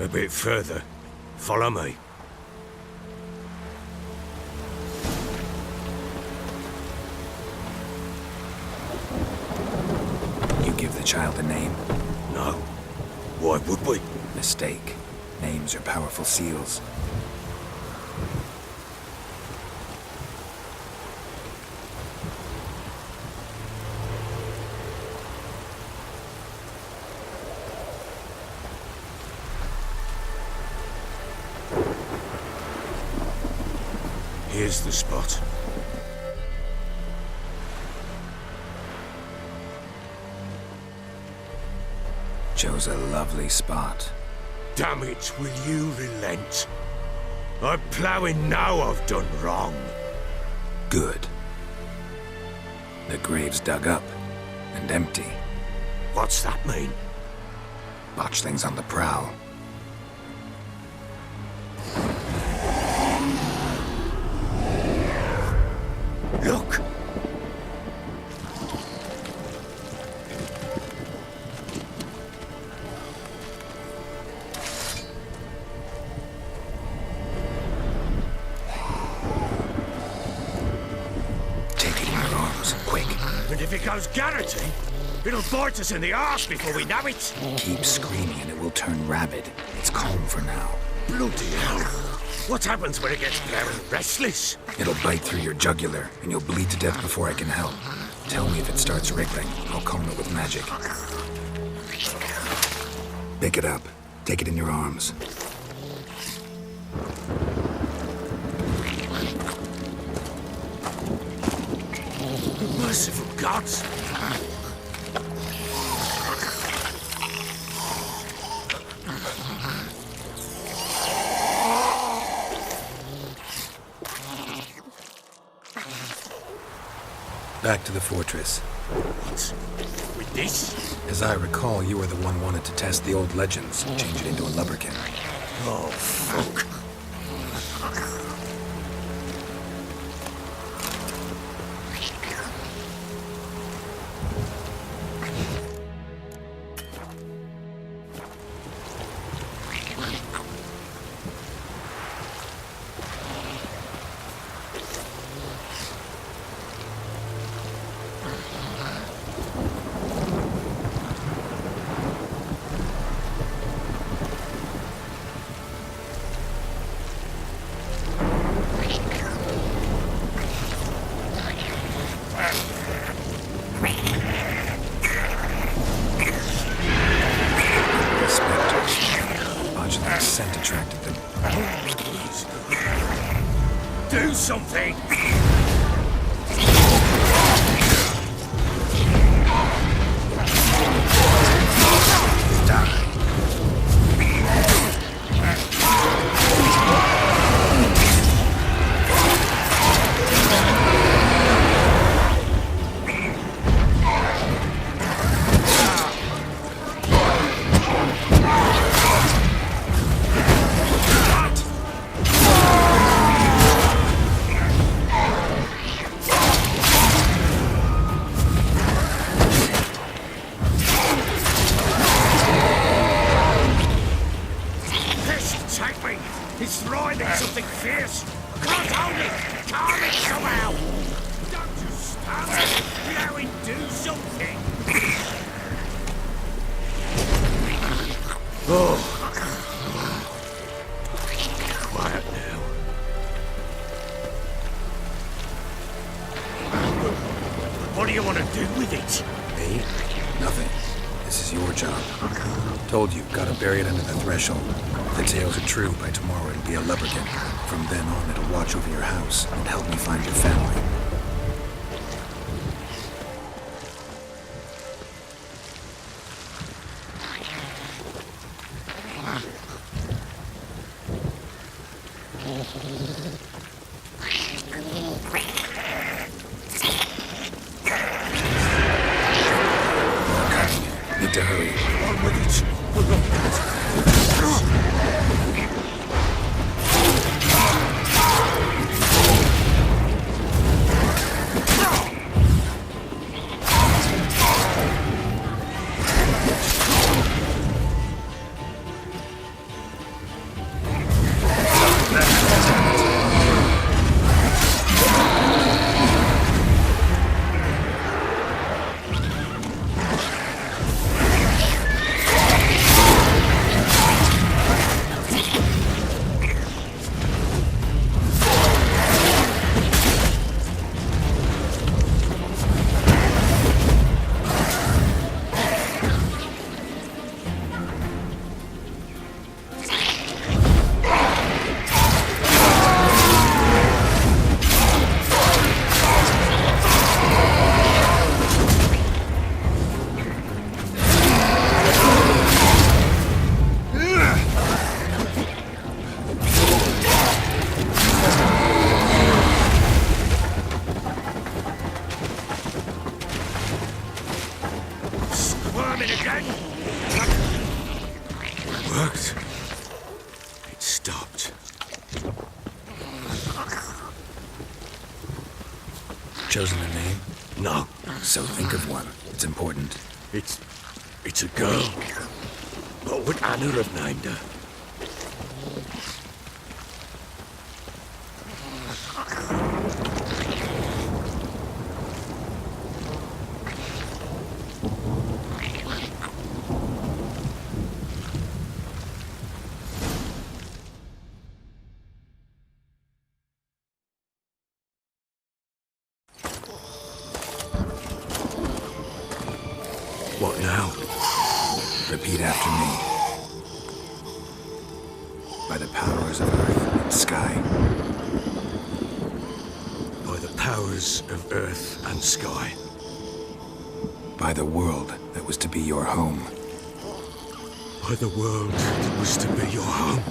A bit further. Follow me. You give the child a name? No. Why would we? Mistake. Names are powerful seals. Here's the spot. Chose a lovely spot. Damn it, will you relent? I'm ploughing now I've done wrong. Good. The grave's dug up and empty. What's that mean? Botchlings on the prowl. Look! Take it in your arms, quick. And if it goes Garrity, it'll bite us in the arse before we know it. Keep screaming and it will turn rabid. It's calm for now. Bloody hell. What happens when it gets very restless? It'll bite through your jugular, and you'll bleed to death before I can help. Tell me if it starts wriggling. I'll calm it with magic. Pick it up. Take it in your arms. Merciful gods! Back to the fortress. What? With this? As I recall, you were the one wanted to test the old legends, change it into a lubberkin. Oh, fuck. Scent attracted them. Do something! It's thriving something fierce. Can't hold it. Calm it somehow. Don't just stand there. Now and do something. Oh. Quiet now. What do you want to do with it? Me? Nothing. This is your job. Told you, gotta bury it under the threshold. If the tales are true, by tomorrow it'll be a lubberkin. From then on, it'll watch over your house and help me find your family. Need to hurry. On with it. chosen a name? No, So think of one. It's important. it's a girl. What would Anna have named her? What now? Repeat after me. By the powers of earth and sky. By the powers of earth and sky. By the world that was to be your home. By the world that was to be your home.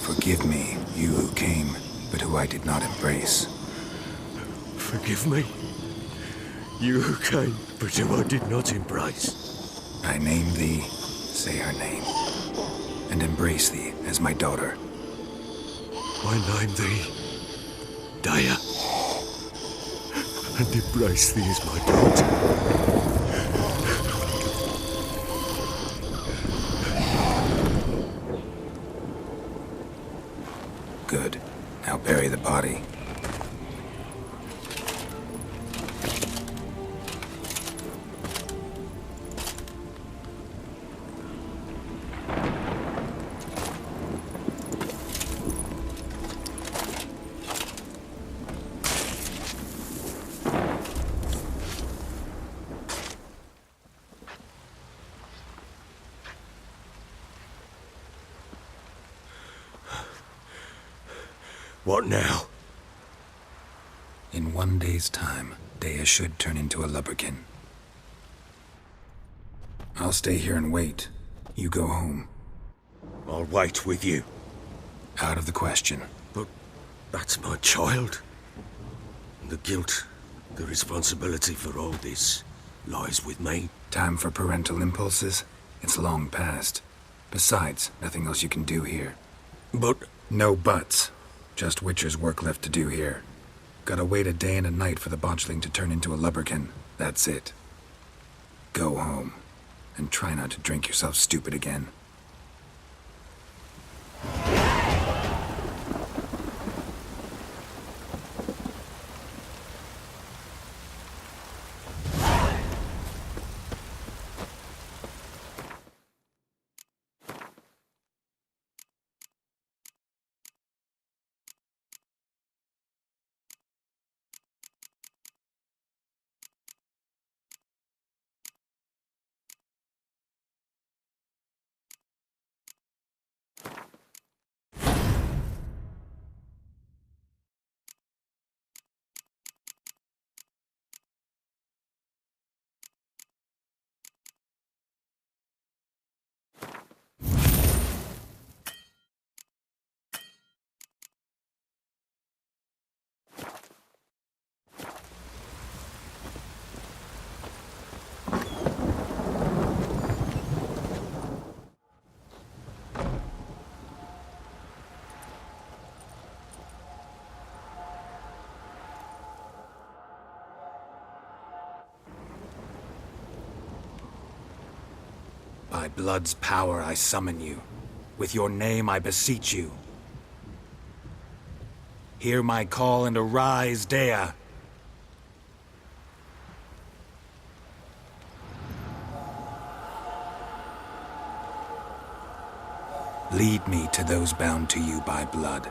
Forgive me, you who came, but who I did not embrace. Forgive me. You who came, but who I did not embrace. I name thee, say her name, and embrace thee as my daughter. I name thee Dea, and embrace thee as my daughter. Good. Now bury the body. What now? In 1 day's time, Dea should turn into a lubberkin. I'll stay here and wait. You go home. I'll wait with you. Out of the question. But that's my child. The guilt, the responsibility for all this lies with me. Time for parental impulses? It's long past. Besides, nothing else you can do here. But No buts. Just Witcher's work left to do here. Gotta wait a day and a night for the botchling to turn into a lubberkin. That's it. Go home. And try not to drink yourself stupid again. By blood's power I summon you. With your name I beseech you. Hear my call and arise, Dea. Lead me to those bound to you by blood.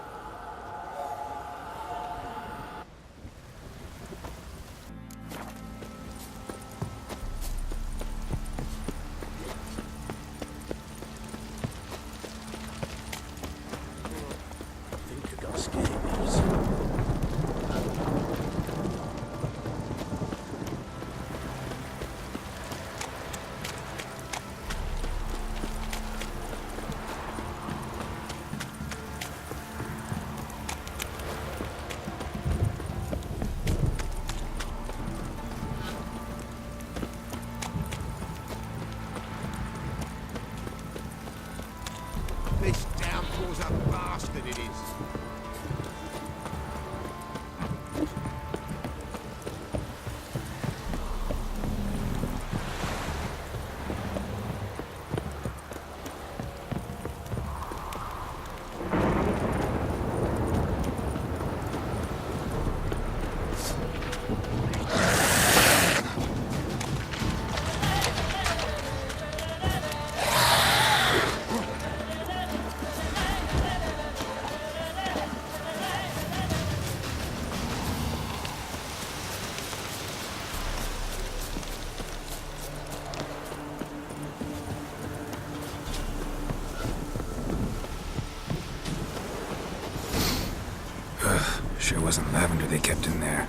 Sure wasn't lavender they kept in there.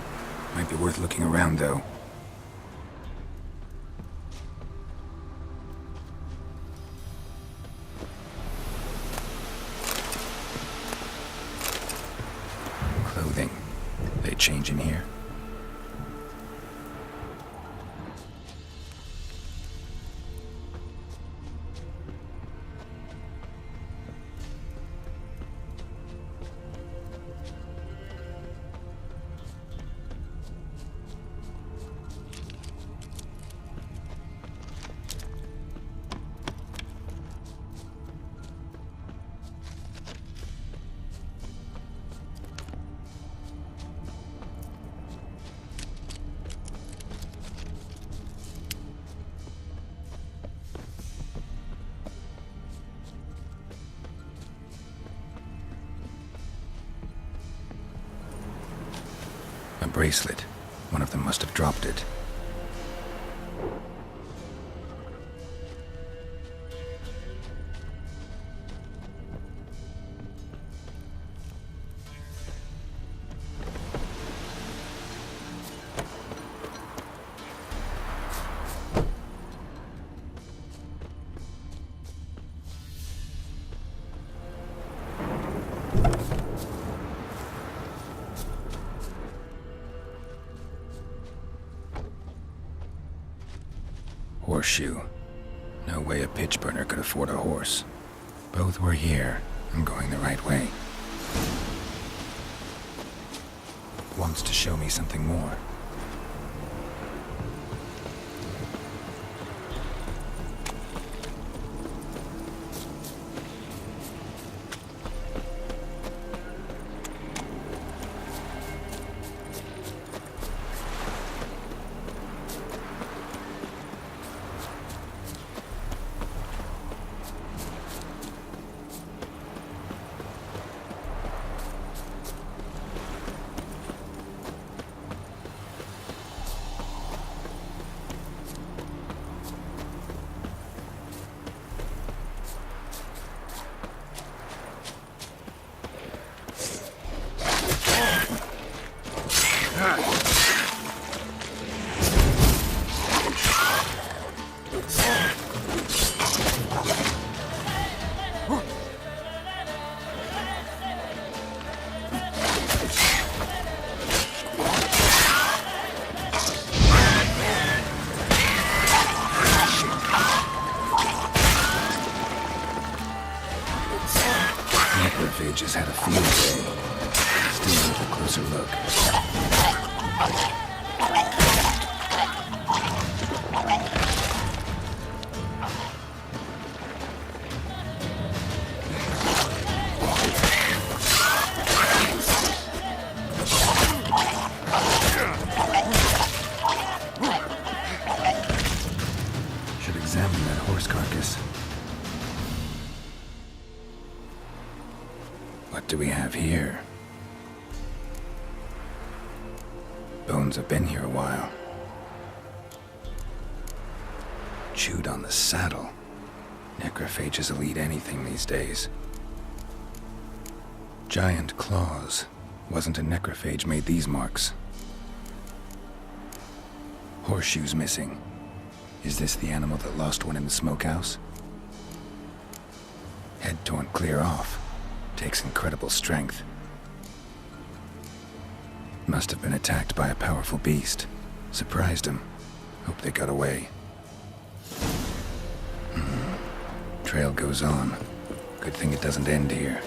Might be worth looking around, though. Clothing. They change in here? A bracelet. One of them must have dropped it. Horseshoe. No way a pitch burner could afford a horse. Both were here. I'm going the right way. Wants to show me something more. Just had a field day. Still with a closer look. Should examine that horse carcass. What do we have here? Bones have been here a while. Chewed on the saddle. Necrophages will eat anything these days. Giant claws. Wasn't a necrophage made these marks. Horseshoes missing. Is this the animal that lost one in the smokehouse? Head torn clear off. Takes incredible strength. Must have been attacked by a powerful beast. Surprised him. Hope they got away. Trail goes on. Good thing it doesn't end here.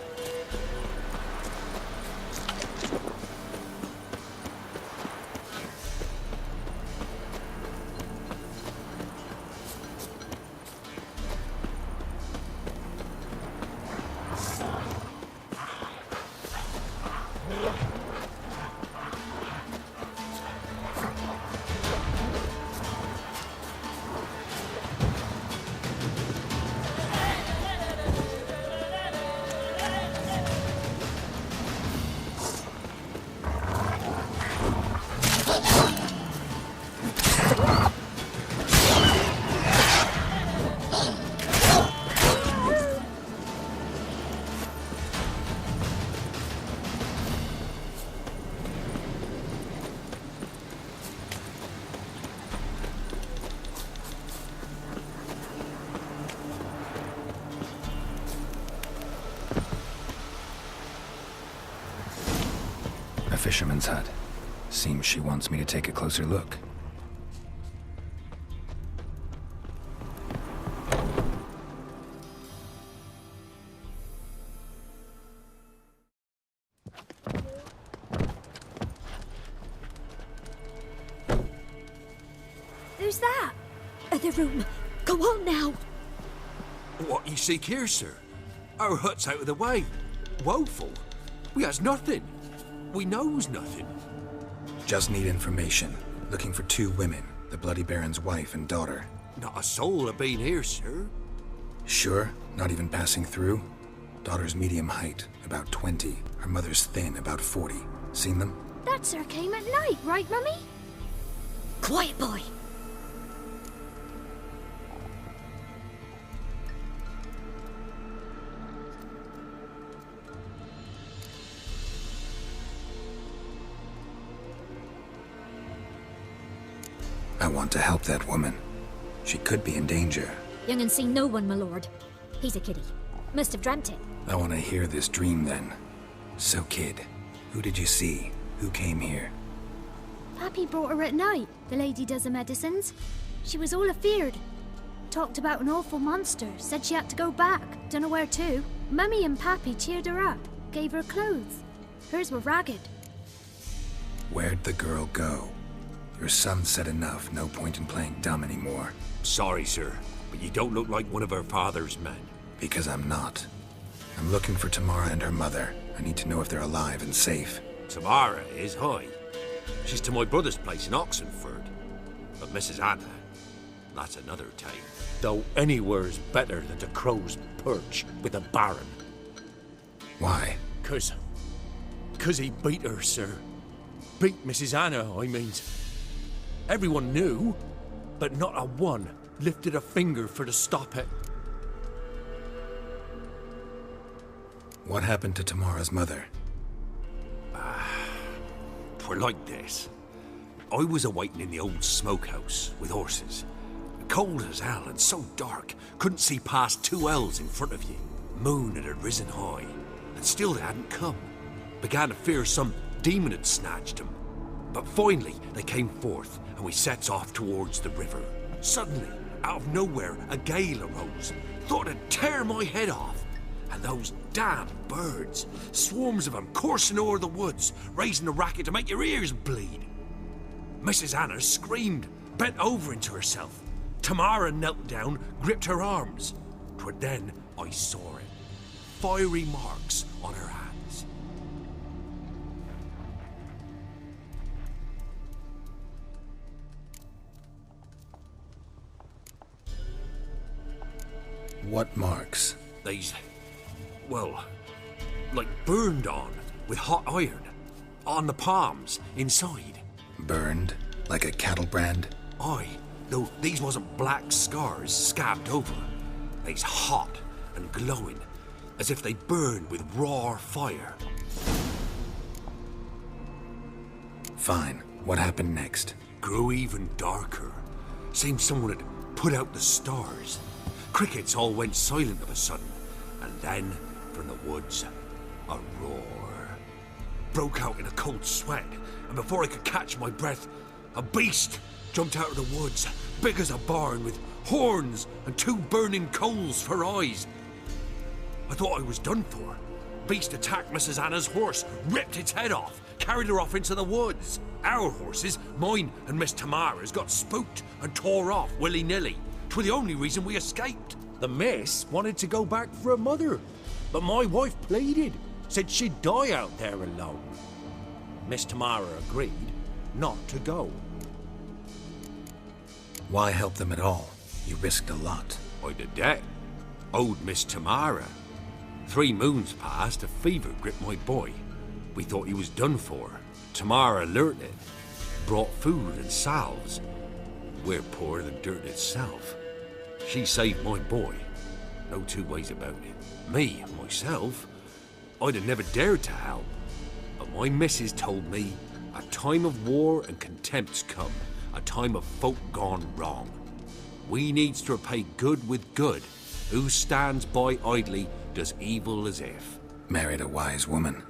A fisherman's hut. Seems she wants me to take a closer look. Who's that? Other room. Go on now. What you seek here, sir? Our hut's out of the way. Woeful. We has nothing. We knows nothing. Just need information. Looking for 2 women, the Bloody Baron's wife and daughter. Not a soul have been here, sir. Sure? Not even passing through? Daughter's medium height, about 20. Her mother's thin, about 40. Seen them? That sir came at night, right, Mummy? Quiet, boy. I want to help that woman. She could be in danger. Young and seen no one, my lord. He's a kiddie. Must have dreamt it. I want to hear this dream then. So, kid, who did you see? Who came here? Pappy brought her at night. The lady does the medicines. She was all afeared. Talked about an awful monster. Said she had to go back. Dunno where to. Mummy and Pappy cheered her up. Gave her clothes. Hers were ragged. Where'd the girl go? Your son said enough. No point in playing dumb anymore. Sorry, sir, but you don't look like one of her father's men. Because I'm not. I'm looking for Tamara and her mother. I need to know if they're alive and safe. Tamara is high. She's to my brother's place in Oxenford. But Mrs. Anna, that's another tale. Though anywhere's better than the Crow's Perch with the Baron. Why? 'Cause he beat her, sir. Beat Mrs. Anna, I mean. Everyone knew, but not a one lifted a finger for to stop it. What happened to Tamara's mother? Twere like this. I was awaiting in the old smokehouse with horses. Cold as hell and so dark, couldn't see past 2 ells in front of you. Moon had risen high, and still they hadn't come. Began to fear some demon had snatched them. But finally, they came forth, and we sets off towards the river. Suddenly, out of nowhere, a gale arose. Thought it'd tear my head off. And those damn birds, swarms of them coursing o'er the woods, raising a racket to make your ears bleed. Mrs. Anna screamed, bent over into herself. Tamara knelt down, gripped her arms. 'Twere then I saw it. Fiery marks on her hands. What marks? These, well, like burned on with hot iron. On the palms, inside. Burned? Like a cattle brand? Aye, though these wasn't black scars scabbed over. They's hot and glowing, as if they burned with raw fire. Fine. What happened next? Grew even darker. Seemed someone had put out the stars. Crickets all went silent of a sudden, and then, from the woods, a roar. Broke out in a cold sweat, and before I could catch my breath, a beast jumped out of the woods, big as a barn, with horns and 2 burning coals for eyes. I thought I was done for. Beast attacked Mrs. Anna's horse, ripped its head off, carried her off into the woods. Our horses, mine and Miss Tamara's, got spooked and tore off willy-nilly. 'Twere the only reason we escaped. The miss wanted to go back for her mother, but my wife pleaded, said she'd die out there alone. Miss Tamara agreed not to go. Why help them at all? You risked a lot. I'd a debt. Owed Miss Tamara. 3 moons passed, a fever gripped my boy. We thought he was done for. Tamara learnt it. Brought food and salves. We're poorer than dirt itself. She saved my boy. No 2 ways about it. Me, myself, I'd have never dared to help. But my missus told me a time of war and contempt's come. A time of folk gone wrong. We needs to repay good with good. Who stands by idly does evil as if. Married a wise woman.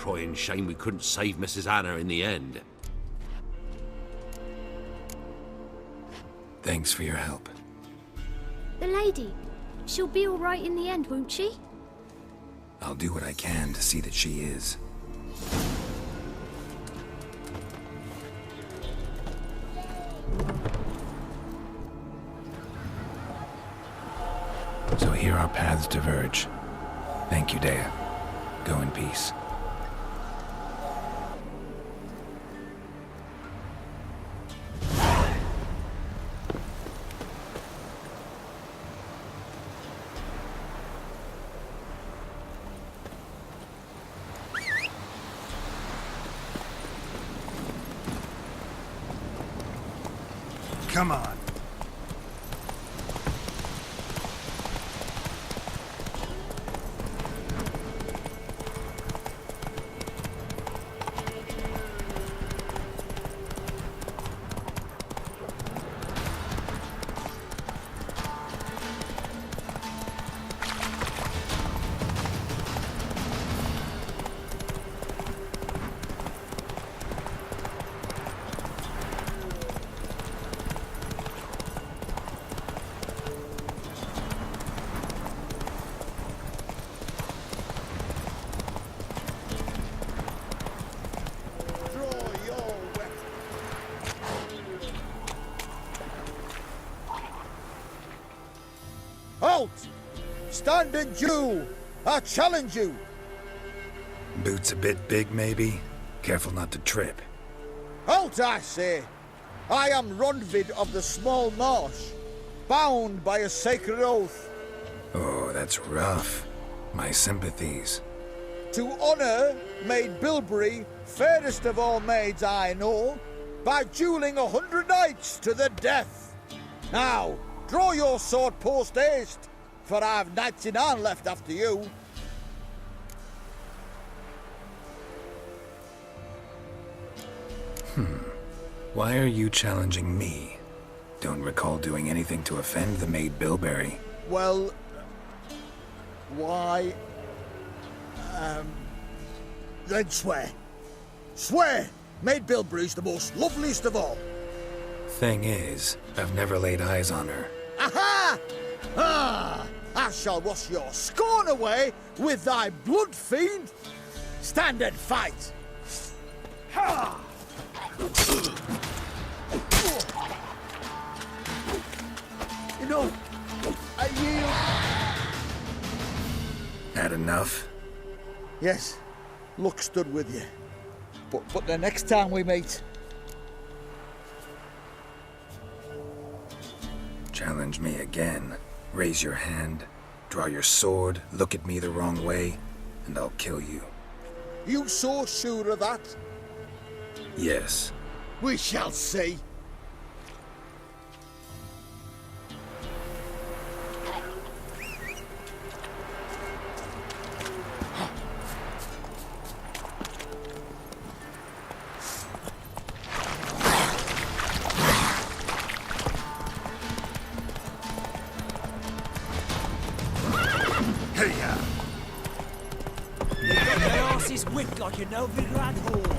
crying shame we couldn't save Mrs. Anna in the end. Thanks for your help. The lady, she'll be all right in the end, won't she? I'll do what I can to see that she is. So here our paths diverge. Thank you, Dea. Go in peace. Come on. Halt! Stand and Jew! I challenge you! Boots a bit big, maybe? Careful not to trip. Halt, I say! I am Ronvid of the Small Marsh, bound by a sacred oath. Oh, that's rough. My sympathies. To honour Maid Bilberry, fairest of all maids I know, by duelling 100 knights to the death. Now, draw your sword post haste, for I've 99 left after you. Why are you challenging me? Don't recall doing anything to offend the Maid Bilberry. Well, why? Then swear. Swear! Maid Bilberry's the most loveliest of all. Thing is, I've never laid eyes on her. Aha! Ah! I shall wash your scorn away with thy blood, fiend! Stand and fight! Ha! You know, I yield. Had enough? Yes, luck stood with you. But the next time we meet... Challenge me again. Raise your hand, draw your sword, look at me the wrong way, and I'll kill you. You so sure of that? Yes. We shall see. Whipped like a Novigrad whore.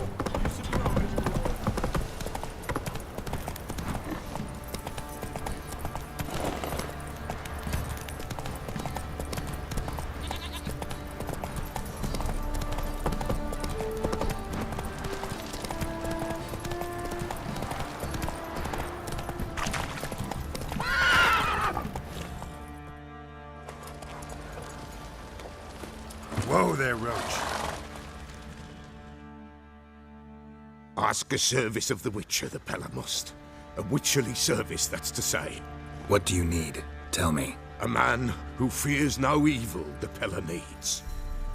Whoa there, Roach. Ask a service of the Witcher, the Pella must. A witcherly service, that's to say. What do you need? Tell me. A man who fears no evil the Pella needs.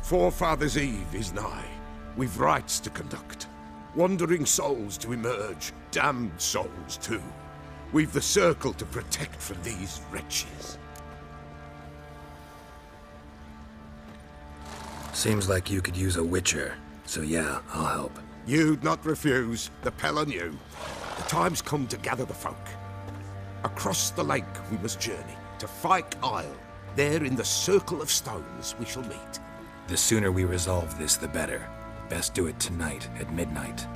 Forefathers' Eve is nigh. We've rites to conduct. Wandering souls to emerge, damned souls too. We've the circle to protect from these wretches. Seems like you could use a witcher, so yeah, I'll help. You'd not refuse, the Pella knew. The time's come to gather the folk. Across the lake we must journey, to Fyke Isle. There in the circle of stones we shall meet. The sooner we resolve this, the better. Best do it tonight at midnight.